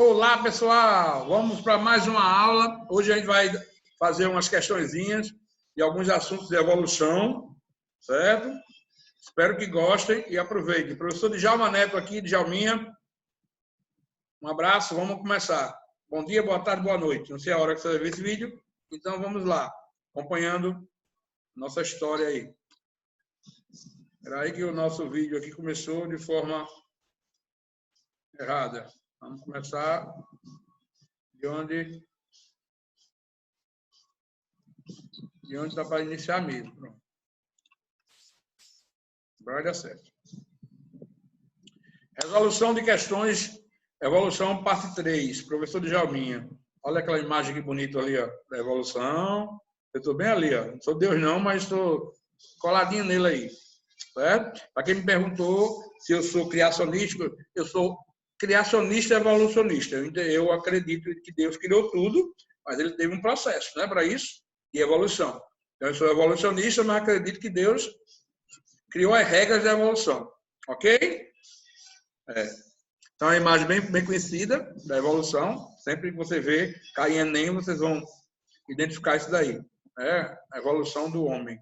Olá, pessoal! Vamos para mais uma aula. Hoje a gente vai fazer umas questõezinhas e alguns assuntos de evolução, certo? Espero que gostem e aproveitem. Professor Djalma Neto aqui, Djalminha. Um abraço, vamos começar. Bom dia, boa tarde, boa noite. Não sei a hora que você vai ver esse vídeo, então vamos lá, acompanhando nossa história aí. Era aí que o nosso vídeo aqui começou de forma errada. Vamos começar de onde dá para iniciar mesmo. Pronto. Vai dar certo. Resolução de questões, evolução parte 3, professor Djalminha. Olha aquela imagem que bonita ali, ó, da evolução. Eu estou bem ali, ó. Não sou Deus não, mas estou coladinho nele aí. Certo? Para quem me perguntou se eu sou criacionista, eu sou criacionista evolucionista. Eu acredito que Deus criou tudo, mas ele teve um processo, né, para isso, de evolução. Então, eu sou evolucionista, mas acredito que Deus criou as regras da evolução. Ok? Então, é uma imagem bem conhecida da evolução. Sempre que você vê cair em Enem, vocês vão identificar isso daí. É a evolução do homem.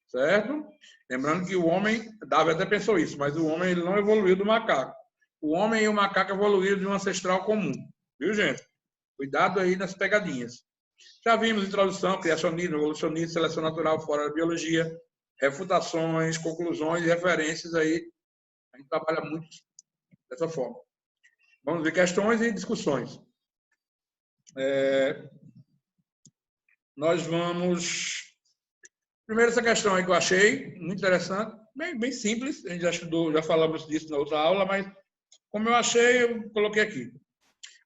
Certo? Lembrando que o homem, Darwin até pensou isso, mas o homem ele não evoluiu do macaco. O homem e o macaco evoluíram de um ancestral comum. Viu, gente? Cuidado aí nas pegadinhas. Já vimos introdução, criacionismo, evolucionismo, seleção natural fora da biologia, refutações, conclusões e referências aí. A gente trabalha muito dessa forma. Vamos ver questões e discussões. Nós vamos... Primeiro, essa questão aí que eu achei muito interessante, bem simples, a gente já estudou, já falamos disso na outra aula, mas como eu achei, eu coloquei aqui.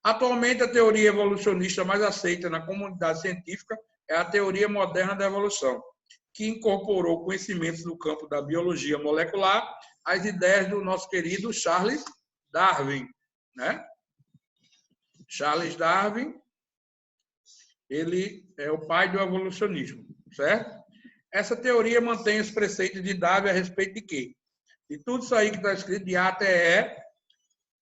Atualmente, a teoria evolucionista mais aceita na comunidade científica é a teoria moderna da evolução, que incorporou conhecimentos do campo da biologia molecular às ideias do nosso querido Charles Darwin, né? Charles Darwin, ele é o pai do evolucionismo, certo? Essa teoria mantém os preceitos de Darwin a respeito de quê? De tudo isso aí que está escrito de A até E,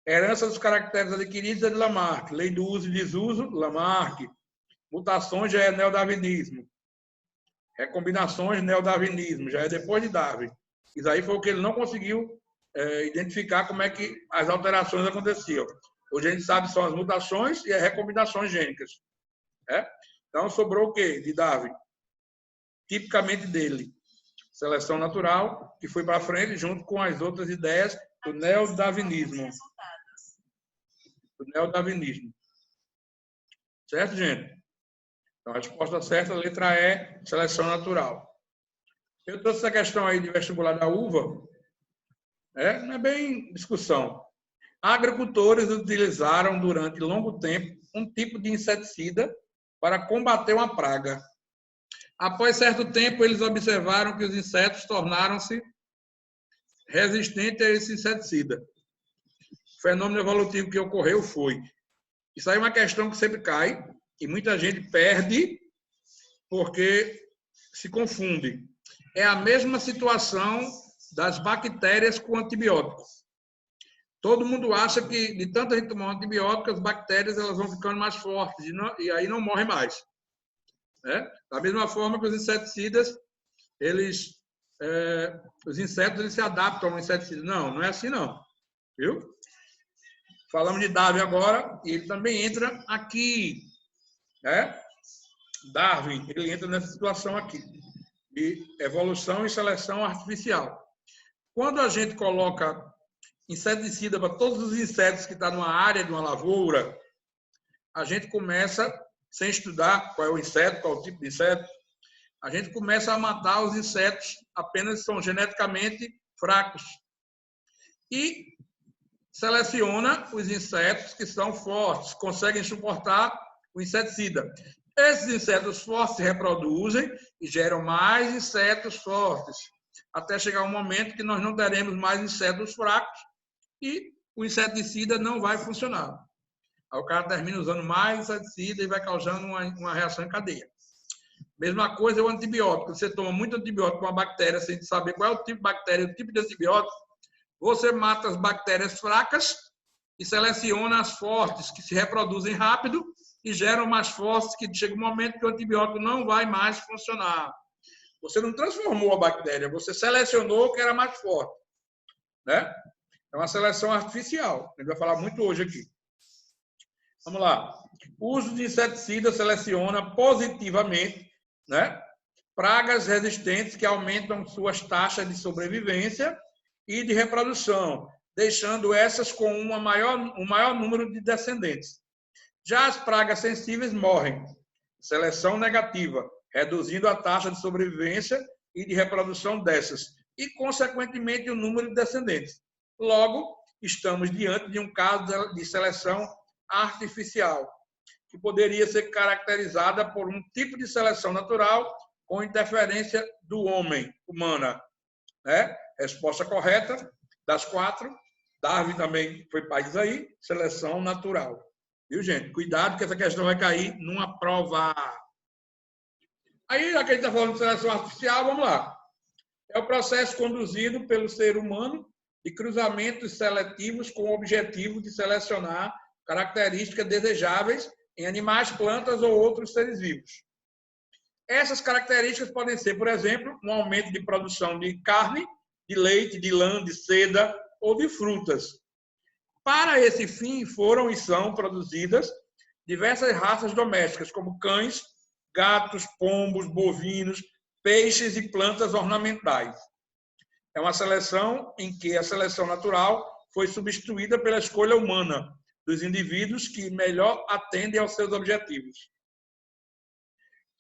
herança dos caracteres adquiridos é de Lamarck, lei do uso e desuso, Lamarck, mutações já é neodarwinismo, recombinações neodarwinismo, já é depois de Darwin. Isso aí foi o que ele não conseguiu identificar como é que as alterações aconteciam. Hoje a gente sabe só as mutações e as recombinações gênicas. Então sobrou o quê de Darwin? Tipicamente dele. Seleção natural, que foi para frente junto com as outras ideias do neodarwinismo. Certo, gente? Então, a resposta certa, a letra E, seleção natural. Eu trouxe essa questão aí de vestibular da uva. Não é bem discussão. Agricultores utilizaram durante longo tempo um tipo de inseticida para combater uma praga. Após certo tempo, eles observaram que os insetos tornaram-se resistentes a esse inseticida. O fenômeno evolutivo que ocorreu foi... Isso aí é uma questão que sempre cai e muita gente perde porque se confunde. É a mesma situação das bactérias com antibióticos. Todo mundo acha que, de tanta gente tomar um antibiótico, as bactérias elas vão ficando mais fortes e aí não morrem mais. Da mesma forma que os inseticidas, os insetos eles se adaptam ao inseticida. Não é assim não. Viu? Falamos de Darwin agora, e ele também entra aqui. Darwin, ele entra nessa situação aqui, de evolução e seleção artificial. Quando a gente coloca inseticida para todos os insetos que estão numa área de uma lavoura, a gente começa, sem estudar qual é o inseto, qual é o tipo de inseto, a gente começa a matar os insetos apenas que são geneticamente fracos. E seleciona os insetos que são fortes, conseguem suportar o inseticida. Esses insetos fortes se reproduzem e geram mais insetos fortes, até chegar um momento que nós não teremos mais insetos fracos e o inseticida não vai funcionar. Aí o cara termina usando mais inseticida e vai causando uma reação em cadeia. Mesma coisa é o antibiótico. Você toma muito antibiótico com uma bactéria sem saber qual é o tipo de bactéria, o tipo de antibiótico, você mata as bactérias fracas e seleciona as fortes que se reproduzem rápido e geram mais fortes que chega um momento que o antibiótico não vai mais funcionar. Você não transformou a bactéria, você selecionou o que era mais forte, né? É uma seleção artificial. A gente vai falar muito hoje aqui. Vamos lá. O uso de inseticida seleciona positivamente, né, pragas resistentes que aumentam suas taxas de sobrevivência e de reprodução, deixando essas com um maior número de descendentes. Já as pragas sensíveis morrem. Seleção negativa, reduzindo a taxa de sobrevivência e de reprodução dessas e, consequentemente, o número de descendentes. Logo, estamos diante de um caso de seleção artificial, que poderia ser caracterizada por um tipo de seleção natural com interferência do homem, humana. Né? Resposta correta das 4. Darwin também foi pai disso aí, seleção natural. Viu, gente? Cuidado que essa questão vai cair numa prova. Aí, já que a gente está falando de seleção artificial, vamos lá. É o processo conduzido pelo ser humano de cruzamentos seletivos com o objetivo de selecionar características desejáveis em animais, plantas ou outros seres vivos. Essas características podem ser, por exemplo, um aumento de produção de carne, de leite, de lã, de seda ou de frutas. Para esse fim, foram e são produzidas diversas raças domésticas, como cães, gatos, pombos, bovinos, peixes e plantas ornamentais. É uma seleção em que a seleção natural foi substituída pela escolha humana dos indivíduos que melhor atendem aos seus objetivos.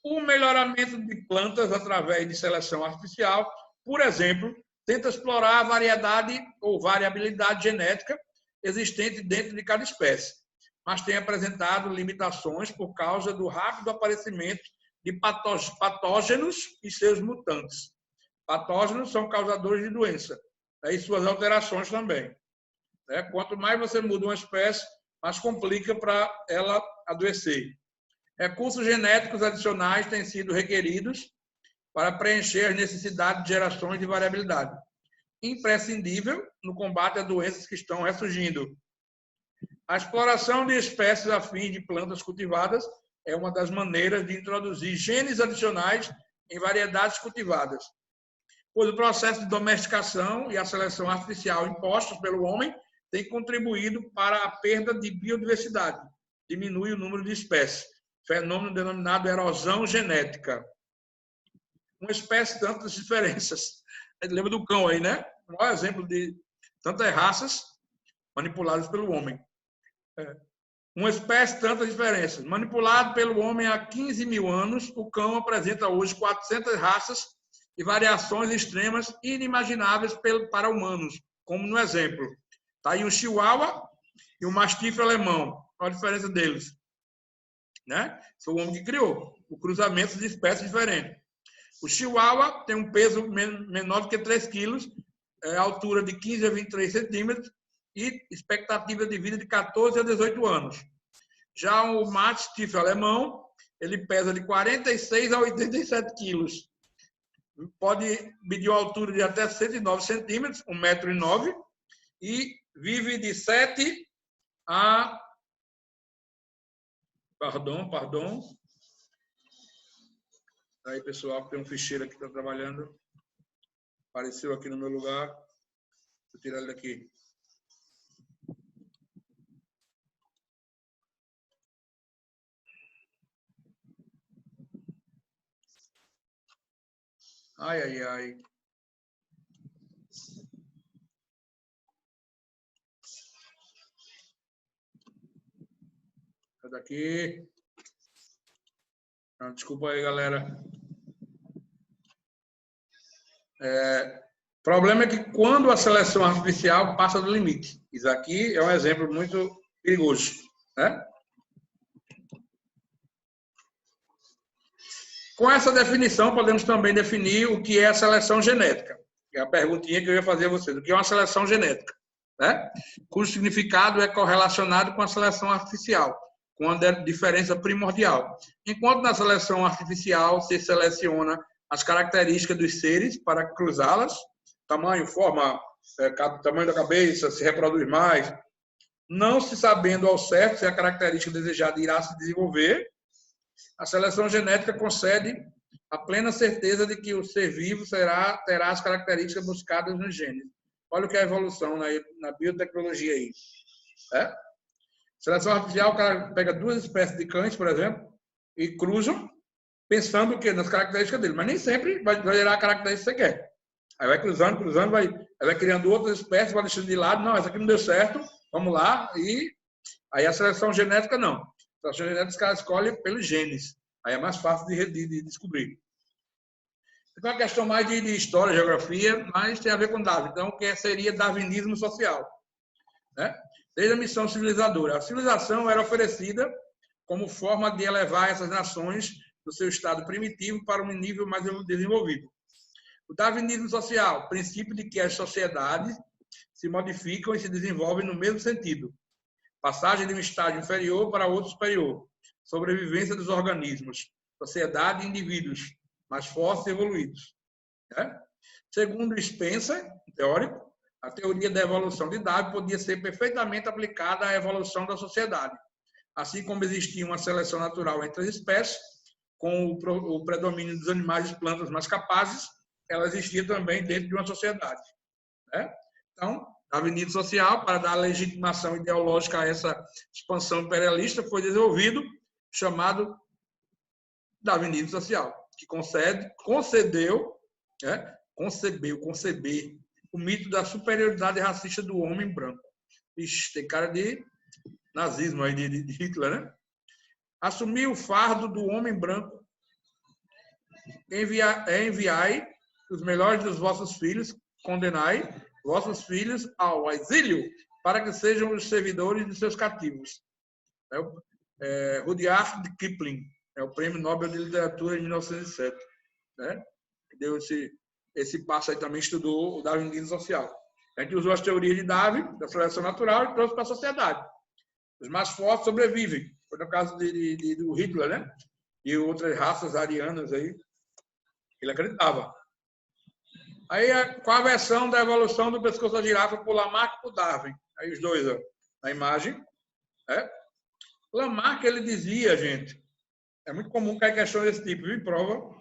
O melhoramento de plantas através de seleção artificial, por exemplo, tenta explorar a variedade ou variabilidade genética existente dentro de cada espécie, mas tem apresentado limitações por causa do rápido aparecimento de patógenos e seus mutantes. Patógenos são causadores de doença, e suas alterações também. Quanto mais você muda uma espécie, mais complica para ela adoecer. Recursos genéticos adicionais têm sido requeridos para preencher as necessidades de gerações de variabilidade, imprescindível no combate a doenças que estão ressurgindo. A exploração de espécies afins de plantas cultivadas é uma das maneiras de introduzir genes adicionais em variedades cultivadas, pois o processo de domesticação e a seleção artificial impostos pelo homem têm contribuído para a perda de biodiversidade, diminui o número de espécies, fenômeno denominado erosão genética. Uma espécie, tantas diferenças. Lembra do cão aí, né? O maior exemplo de tantas raças manipuladas pelo homem. Uma espécie, tantas diferenças. Manipulado pelo homem há 15 mil anos, o cão apresenta hoje 400 raças e variações extremas inimagináveis para humanos, como no exemplo. Está aí um chihuahua e um mastife alemão. Qual a diferença deles? Né? Foi o homem que criou o cruzamento de espécies diferentes. O chihuahua tem um peso menor do que 3 quilos, altura de 15 a 23 centímetros e expectativa de vida de 14 a 18 anos. Já o mastiff alemão, ele pesa de 46 a 87 quilos. Pode medir uma altura de até 109 centímetros, 1,09 m, e vive de 7 a... Perdão. Aí, pessoal, tem um ficheiro aqui que está trabalhando. Apareceu aqui no meu lugar. Vou tirar ele daqui. Ai. Sai daqui. Desculpa aí, galera. O problema é que quando a seleção artificial passa do limite. Isso aqui é um exemplo muito perigoso, né? Com essa definição, podemos também definir o que é a seleção genética. É a perguntinha que eu ia fazer a vocês. O que é uma seleção genética? Né? Cujo significado é correlacionado com a seleção artificial, com uma diferença primordial. Enquanto na seleção artificial se seleciona as características dos seres para cruzá-las, tamanho, forma, tamanho da cabeça, se reproduz mais, Não se sabendo ao certo se a característica desejada irá se desenvolver, a seleção genética concede a plena certeza de que o ser vivo terá as características buscadas nos genes. Olha o que é a evolução na biotecnologia aí. Seleção artificial, o cara pega 2 espécies de cães, por exemplo, e cruzam, pensando o quê? Nas características dele. Mas nem sempre vai gerar a característica que você quer. Aí vai cruzando, vai criando outras espécies, vai deixando de lado. Não, essa aqui não deu certo, vamos lá. E aí a seleção genética não. A seleção genética os caras escolhem pelos genes. Aí é mais fácil de descobrir. Então, é uma questão mais de história, geografia, mas tem a ver com Darwin. Então, o que seria darwinismo social? Né? Desde a missão civilizadora. A civilização era oferecida como forma de elevar essas nações do seu estado primitivo para um nível mais desenvolvido. O darwinismo social, o princípio de que as sociedades se modificam e se desenvolvem no mesmo sentido. Passagem de um estágio inferior para outro superior. Sobrevivência dos organismos. Sociedade e indivíduos mais fortes e evoluídos. Segundo Spencer, teórico, a teoria da evolução de Darwin podia ser perfeitamente aplicada à evolução da sociedade. Assim como existia uma seleção natural entre as espécies, com o predomínio dos animais e plantas mais capazes, ela existia também dentro de uma sociedade. Então, darwinismo social, para dar legitimação ideológica a essa expansão imperialista, foi desenvolvido, chamado darwinismo social, que concebeu o mito da superioridade racista do homem branco. Ixi, tem cara de nazismo aí de Hitler, né? Assumir o fardo do homem branco. Enviai os melhores dos vossos filhos, condenai vossos filhos ao exílio, para que sejam os servidores de seus cativos. Rudyard Kipling, o Prêmio Nobel de Literatura de 1907. Que deu esse passo aí, também estudou o darwinismo social. A gente usou as teorias de Darwin, da seleção natural, e trouxe para a sociedade. Os mais fortes sobrevivem. Foi no caso do Hitler, né? E outras raças arianas aí. Ele acreditava. Aí, qual a versão da evolução do pescoço da girafa por Lamarck e por Darwin? Aí os dois, ó, na imagem. Lamarck, ele dizia, gente, é muito comum cair questão desse tipo, viu? Prova.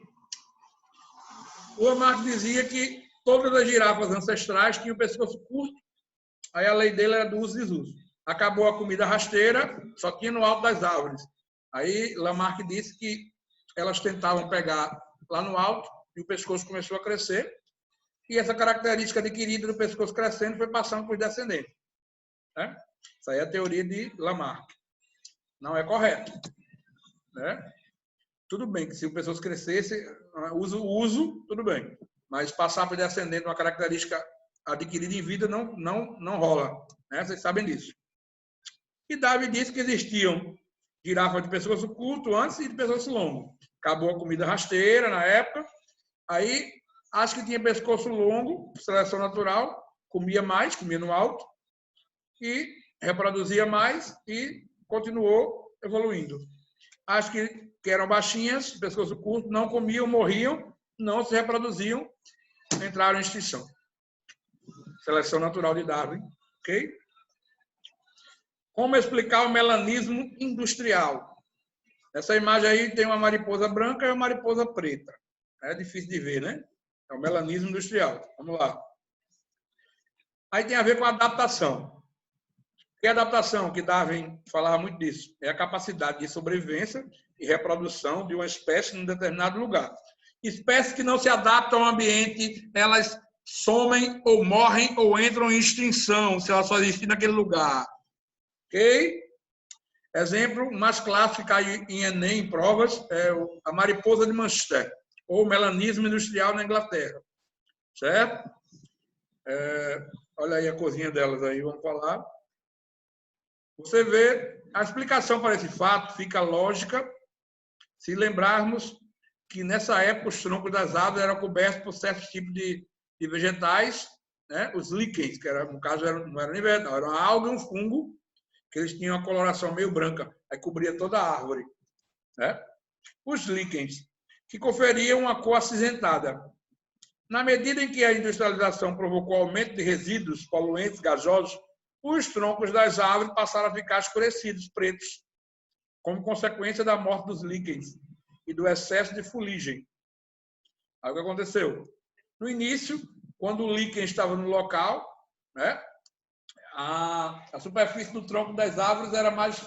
O Lamarck dizia que todas as girafas ancestrais tinham o pescoço curto, aí a lei dele era do uso e desuso. Acabou a comida rasteira, só tinha no alto das árvores. Aí Lamarck disse que elas tentavam pegar lá no alto e o pescoço começou a crescer. E essa característica adquirida do pescoço crescendo foi passando para os descendentes. Isso aí é a teoria de Lamarck. Não é correto. Tudo bem que se o pescoço crescesse, uso, tudo bem. Mas passar para o descendente uma característica adquirida em vida não rola. Vocês sabem disso. E Darwin disse que existiam girafas de pescoço curto antes e de pescoço longo. Acabou a comida rasteira na época. Aí, acho que tinha pescoço longo, seleção natural, comia mais, comia no alto, e reproduzia mais e continuou evoluindo. Acho que eram baixinhas, pescoço curto, não comiam, morriam, não se reproduziam, entraram em extinção. Seleção natural de Darwin. Ok? Como explicar o melanismo industrial? Essa imagem aí tem uma mariposa branca e uma mariposa preta. É difícil de ver, né? É o melanismo industrial. Vamos lá. Aí tem a ver com a adaptação. O que é adaptação? Que Darwin falava muito disso. É a capacidade de sobrevivência e reprodução de uma espécie em um determinado lugar. Espécies que não se adaptam ao ambiente, elas somem ou morrem ou entram em extinção, se elas só existirem naquele lugar. Ok? Exemplo mais clássico aí em Enem, em provas, é a mariposa de Manchester, ou melanismo industrial na Inglaterra. Certo? Olha aí a cozinha delas aí, vamos falar. Você vê, a explicação para esse fato fica lógica se lembrarmos que nessa época os troncos das árvores eram cobertos por certos tipos de vegetais, né? Os líquens, que no caso não era nem vegetal, era uma alga e um fungo, que eles tinham uma coloração meio branca, aí cobria toda a árvore. Né? Os líquens, que conferiam uma cor acinzentada. Na medida em que a industrialização provocou aumento de resíduos poluentes gasosos os troncos das árvores passaram a ficar escurecidos, pretos, como consequência da morte dos líquens e do excesso de fuligem. Aí o que aconteceu? No início, quando o líquen estava no local, né, a superfície do tronco das árvores era mais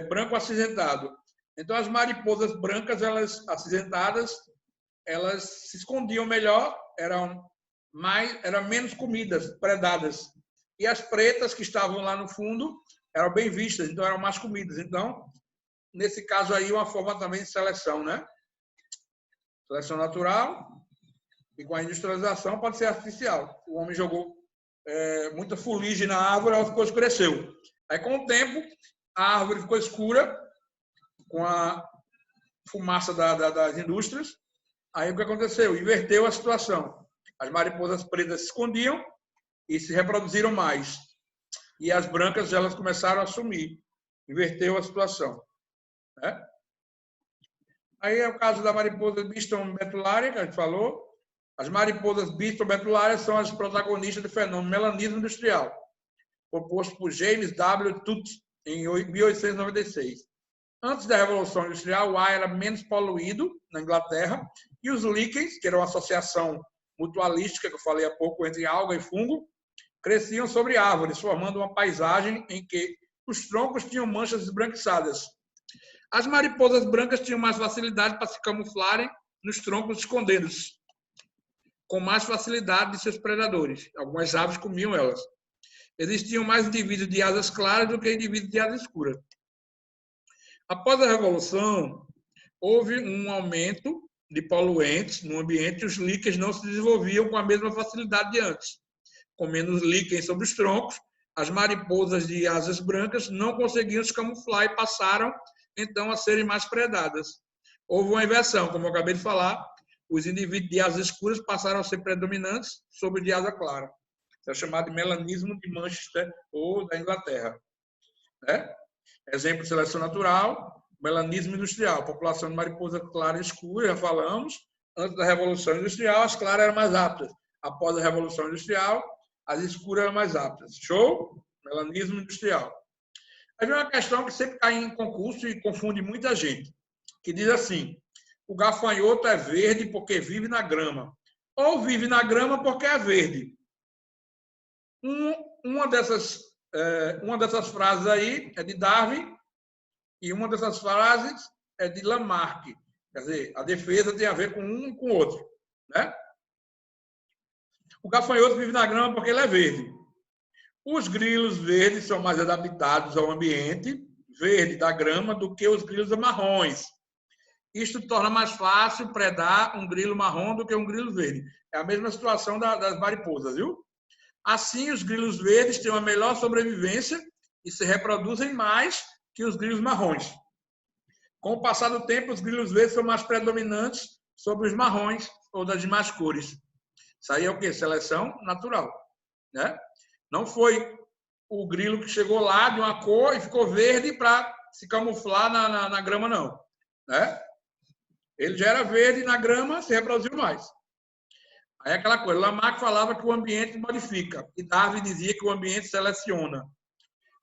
branco acinzentado. Então, as mariposas brancas, elas acinzentadas, elas se escondiam melhor, eram menos comidas, predadas. E as pretas, que estavam lá no fundo, eram bem vistas, então eram mais comidas. Então, nesse caso aí, uma forma também de seleção, né? Seleção natural, e com a industrialização pode ser artificial. O homem jogou muita fuligem na árvore, ela ficou escureceu. Aí, com o tempo, a árvore ficou escura, com a fumaça das indústrias. Aí, o que aconteceu? Inverteu a situação. As mariposas pretas se escondiam e se reproduziram mais. E as brancas, elas começaram a sumir. Inverteu a situação. Né? Aí é o caso da mariposa Biston betulária, que a gente falou. As mariposas Biston betulárias são as protagonistas do fenômeno melanismo industrial, proposto por James W. Tutt em 1896. Antes da Revolução Industrial, o ar era menos poluído na Inglaterra e os líquens, que era uma associação mutualística, que eu falei há pouco, entre alga e fungo, cresciam sobre árvores, formando uma paisagem em que os troncos tinham manchas esbranquiçadas. As mariposas brancas tinham mais facilidade para se camuflarem nos troncos, escondendo-se com mais facilidade de seus predadores. Algumas aves comiam elas. Existiam mais indivíduos de asas claras do que indivíduos de asas escuras. Após a Revolução, houve um aumento de poluentes no ambiente e os líquens não se desenvolviam com a mesma facilidade de antes. Com menos líquens sobre os troncos, as mariposas de asas brancas não conseguiam se camuflar e passaram, então, a serem mais predadas. Houve uma inversão, como eu acabei de falar, os indivíduos de asas escuras passaram a ser predominantes sobre os de asa clara. Isso é chamado de melanismo de Manchester ou da Inglaterra. Né? Exemplo de seleção natural, melanismo industrial. População de mariposa clara e escura, já falamos. Antes da Revolução Industrial, as claras eram mais aptas. Após a Revolução Industrial, as escuras eram mais aptas. Show? Melanismo industrial. Aí vem uma questão que sempre cai em concurso e confunde muita gente, que diz assim: o gafanhoto é verde porque vive na grama. Ou vive na grama porque é verde. Uma dessas frases aí é de Darwin e uma dessas frases é de Lamarck. Quer dizer, a defesa tem a ver com um e com o outro. Né? O gafanhoto vive na grama porque ele é verde. Os grilos verdes são mais adaptados ao ambiente verde da grama do que os grilos marrons. Isto torna mais fácil predar um grilo marrom do que um grilo verde. É a mesma situação das mariposas, viu? Assim, os grilos verdes têm uma melhor sobrevivência e se reproduzem mais que os grilos marrons. Com o passar do tempo, os grilos verdes são mais predominantes sobre os marrons ou das demais cores. Isso aí é o quê? Seleção natural. Né? Não foi o grilo que chegou lá de uma cor e ficou verde para se camuflar na grama, não. Né? Ele já era verde na grama, se reproduziu mais. Aí aquela coisa, Lamarck falava que o ambiente modifica e Darwin dizia que o ambiente seleciona.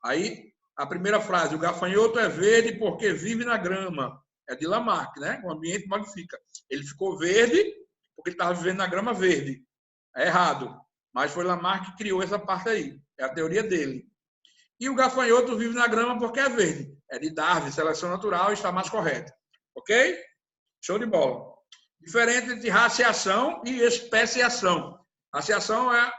Aí a primeira frase, o gafanhoto é verde porque vive na grama, é de Lamarck, né? O ambiente modifica. Ele ficou verde porque ele estava vivendo na grama verde. É errado, mas foi Lamarck que criou essa parte aí. É a teoria dele. E o gafanhoto vive na grama porque é verde. É de Darwin, seleção natural, está mais correto. Ok? Show de bola. Diferente entre raciação e especiação. Raciação é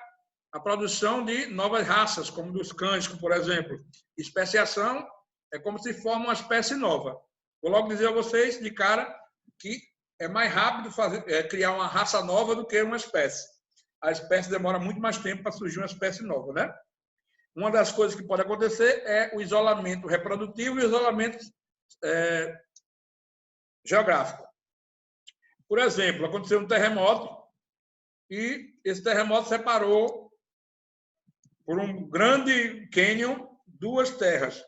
a produção de novas raças, como dos cães, por exemplo. Especiação é como se forma uma espécie nova. Vou logo dizer a vocês, de cara, que é mais rápido criar uma raça nova do que uma espécie. A espécie demora muito mais tempo para surgir uma espécie nova, né? Uma das coisas que pode acontecer é o isolamento reprodutivo e o isolamento geográfico. Por exemplo, aconteceu um terremoto e esse terremoto separou por um grande cânion duas terras.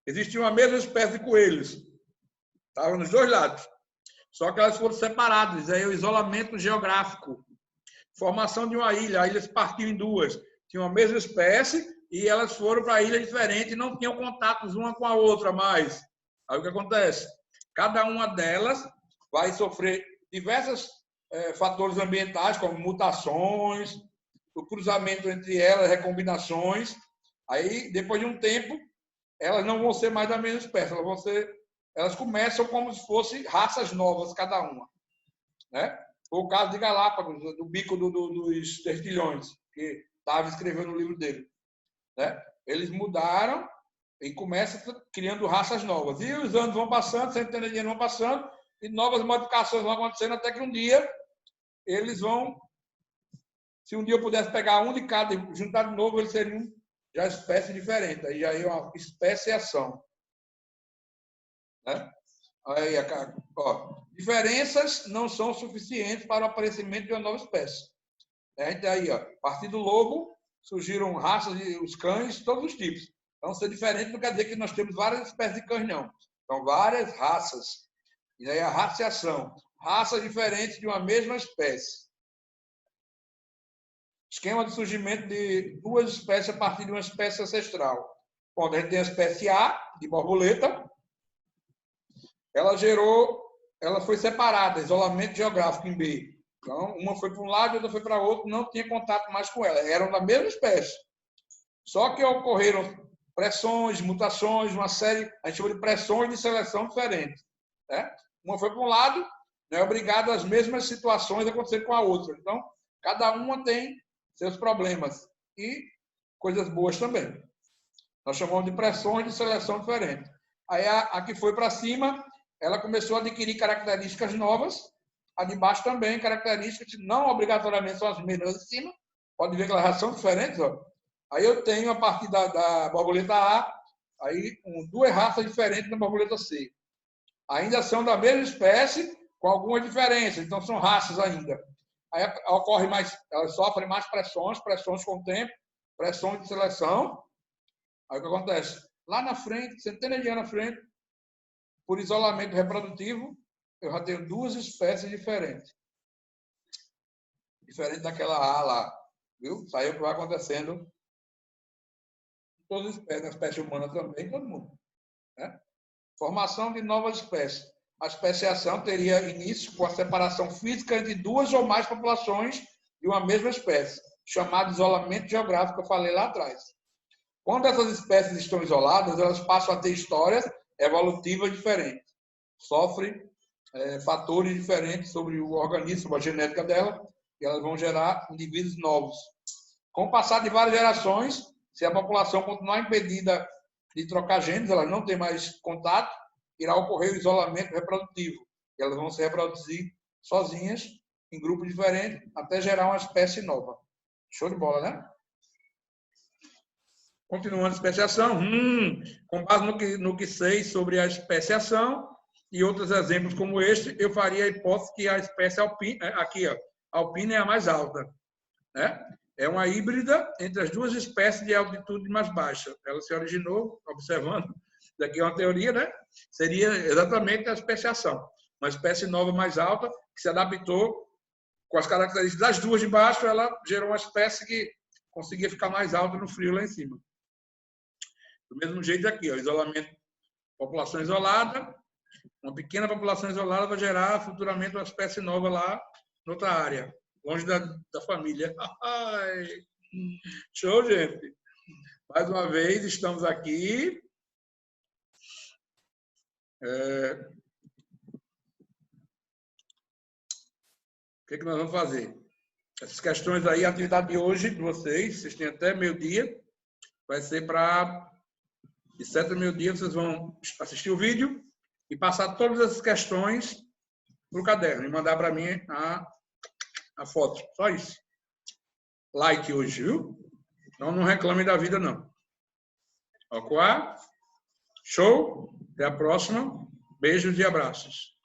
Existia uma mesma espécie de coelhos. Estavam nos dois lados. Só que elas foram separadas. Aí é o isolamento geográfico. Formação de uma ilha. A ilha se partiu em duas. Tinha uma mesma espécie, e elas foram para ilhas diferentes e não tinham contatos uma com a outra mais. Aí o que acontece? Cada uma delas vai sofrer diversos fatores ambientais, como mutações, o cruzamento entre elas, recombinações. Aí, depois de um tempo, elas não vão ser mais da mesma espécie, elas começam como se fossem raças novas, cada uma. Né? Foi o caso de Galápagos, do bico dos tertilhões, que Darwin escreveu no livro dele. Né? Eles mudaram e começam criando raças novas. E os anos vão passando, centenas de anos vão passando, e novas modificações vão acontecendo, até que um dia eles vão... Se um dia eu pudesse pegar um de cada e juntar de novo, eles seriam já espécies diferentes. Aí já é uma especiação. Né? Aí, ó, diferenças não são suficientes para o aparecimento de uma nova espécie. Aí, ó, a partir do lobo, surgiram raças, os cães, todos os tipos. Então, ser diferente não quer dizer que nós temos várias espécies de cães, não. São várias raças. E aí a raciação. Raças diferentes de uma mesma espécie. Esquema de surgimento de duas espécies a partir de uma espécie ancestral. Quando a gente tem a espécie A, de borboleta, ela foi separada, isolamento geográfico em B. Então, uma foi para um lado, outra foi para outro, não tinha contato mais com ela. Eram da mesma espécie. Só que ocorreram pressões, mutações, uma série, a gente chama de pressões de seleção diferentes. Né? Uma foi para um lado, não é obrigado às mesmas situações acontecer com a outra. Então, cada uma tem seus problemas e coisas boas também. Nós chamamos de pressões de seleção diferentes. Aí a que foi para cima, ela começou a adquirir características novas, a de baixo também, características que não obrigatoriamente são as mesmas de cima. Pode ver que elas já são diferentes. Ó. Aí eu tenho, a partir da borboleta A, aí, duas raças diferentes da borboleta C. Ainda são da mesma espécie, com algumas diferenças, então são raças ainda. Aí ocorre mais, elas sofrem mais pressões com o tempo, pressões de seleção. Aí o que acontece? Lá na frente, centenas de anos na frente, por isolamento reprodutivo, eu já tenho duas espécies diferentes. Diferente daquela A lá. Viu? Isso aí é o que vai acontecendo em todas as espécies, na espécie humana também, todo mundo. Né? Formação de novas espécies. A especiação teria início com a separação física entre duas ou mais populações de uma mesma espécie, chamado isolamento geográfico, que eu falei lá atrás. Quando essas espécies estão isoladas, elas passam a ter histórias evolutivas diferentes. Sofrem fatores diferentes sobre o organismo, sobre a genética dela, e elas vão gerar indivíduos novos. Com o passar de várias gerações, se a população continuar impedida de trocar genes, elas não têm mais contato, irá ocorrer o isolamento reprodutivo. E elas vão se reproduzir sozinhas, em grupos diferentes, até gerar uma espécie nova. Show de bola, né? Continuando a especiação. Com base no que sei sobre a especiação e outros exemplos como este, eu faria a hipótese que a espécie alpina, aqui, ó, alpina é a mais alta. Né? É uma híbrida entre as duas espécies de altitude mais baixa. Ela se originou, observando, daqui é uma teoria, né? Seria exatamente a especiação. Uma espécie nova mais alta, que se adaptou com as características das duas de baixo, ela gerou uma espécie que conseguia ficar mais alta no frio lá em cima. Do mesmo jeito aqui, ó, isolamento, população isolada, uma pequena população isolada vai gerar futuramente uma espécie nova lá, noutra área, longe da família. Show, gente! Mais uma vez, estamos aqui. O que nós vamos fazer? Essas questões aí, a atividade de hoje de vocês têm até meio-dia, vai ser para de 7 a meio-dia, vocês vão assistir o vídeo e passar todas essas questões para o caderno e mandar para mim a foto. Só isso. Like hoje, viu? Então não reclame da vida, não. Ok? Show? Até a próxima. Beijos e abraços.